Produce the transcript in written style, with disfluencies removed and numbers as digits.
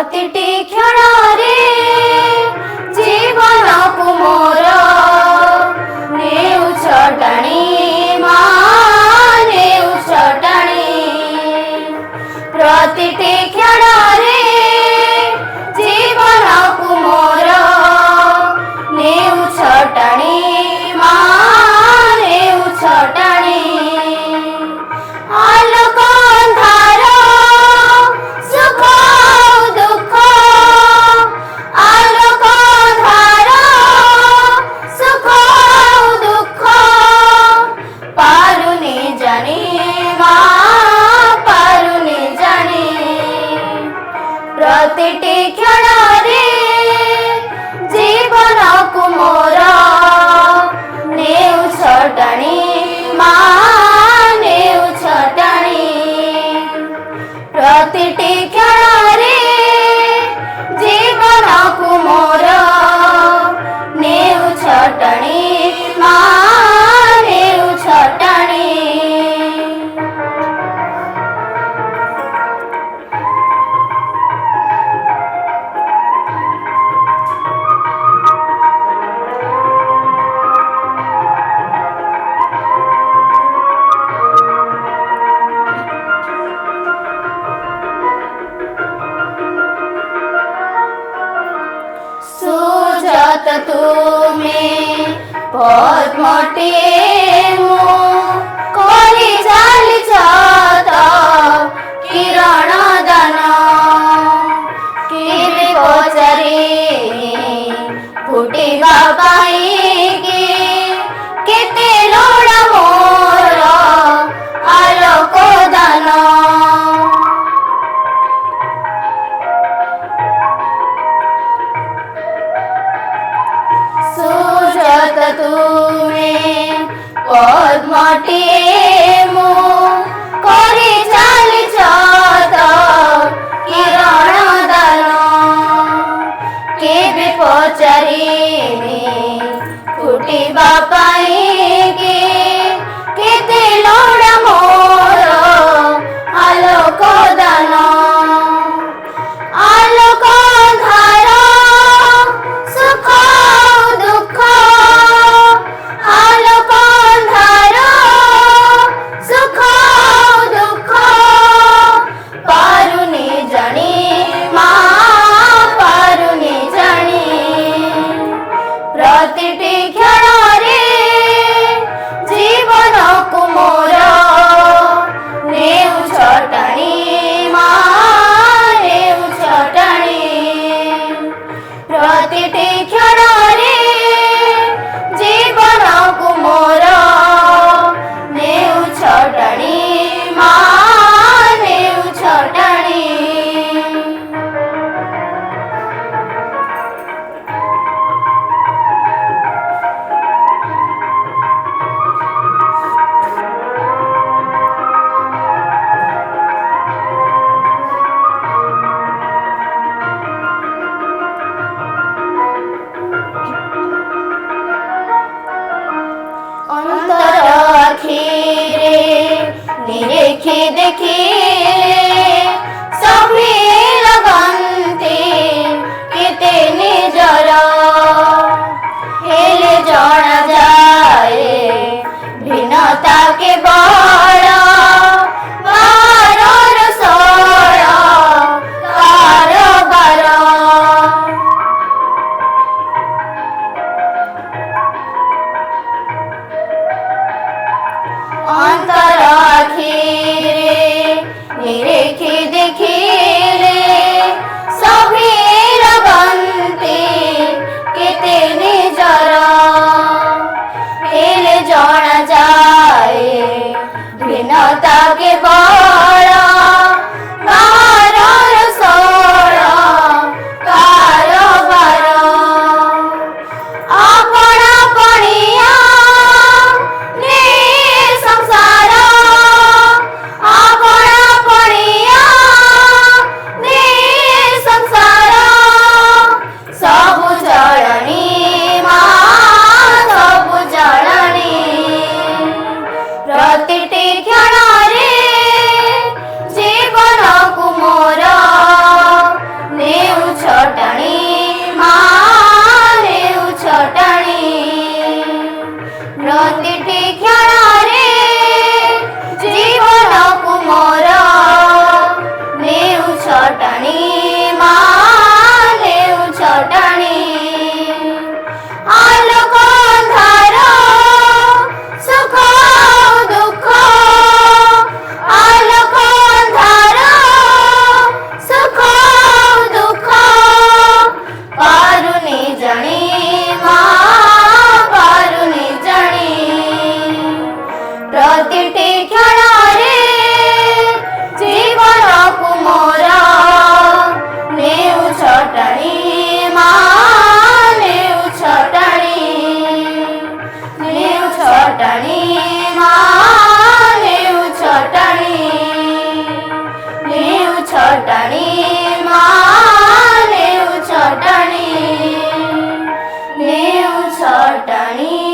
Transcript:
ପ୍ରତିଟି କ୍ଷଣରେ ଜୀବନକୁ ମୋର ନେଉଛ ଟାଣି ମା ନେଉଛ ଟାଣି ପ୍ରତିଟି କ୍ଷଣରେ ଜୀବନକୁ ମୋର ନେଉଛ ଟାଣି ମା ନେଉଛ ଟାଣି ଆଲୋକ ଅନ୍ଧାର ସୁଖ ଦୁଃଖ ଆଲୋକ ଅନ୍ଧାର ସୁଖ ଦୁଃଖ ପାରୁନି ଜାଣି ମା ପାରୁନି ଜାଣି ପ୍ରତିଟି କ୍ଷଣରେ ଜୀବନକୁ ମୋର ନେଉଛ ଟାଣି ମା ନେଉଛ ଟାଣି ପ୍ରତିଟି କ୍ଷଣରେ ଜୀବନକୁ ମୋର ନେଉଛ ଟାଣି ମା ନେଉଛ ଟାଣି ସୁଜତ ତୁମେ ପଦ୍ମଟିଏ ମୁଁ କରି ଚାଲିଛ ତ କିରଣ ଦାନ କେବେ ପଚାରି ଫୁଟିବା ପାଇଁକି କେତେ ଲୋଡ଼ା ମୋର ଆଲୋକ ଦାନ ସୁଜତ ତୁମେ ପଦ୍ମଟିଏ ମୁଁ କରି ଚାଲିଛ ତ છટણી માં નેવું છટણી આ લોકો ધારો સુખો દુઃખો આ લોકો ધારો સુખો દુઃખો પારુની જણી માં પારુની જણી પ્રતિટી ક્ષણ રે જીવન કુમોર નેવું છટણી માં નેવું છટણી નેવું છટણી માં નેવું છટણી નેવું છટણી માં નેવું છટણી નેવું છટણી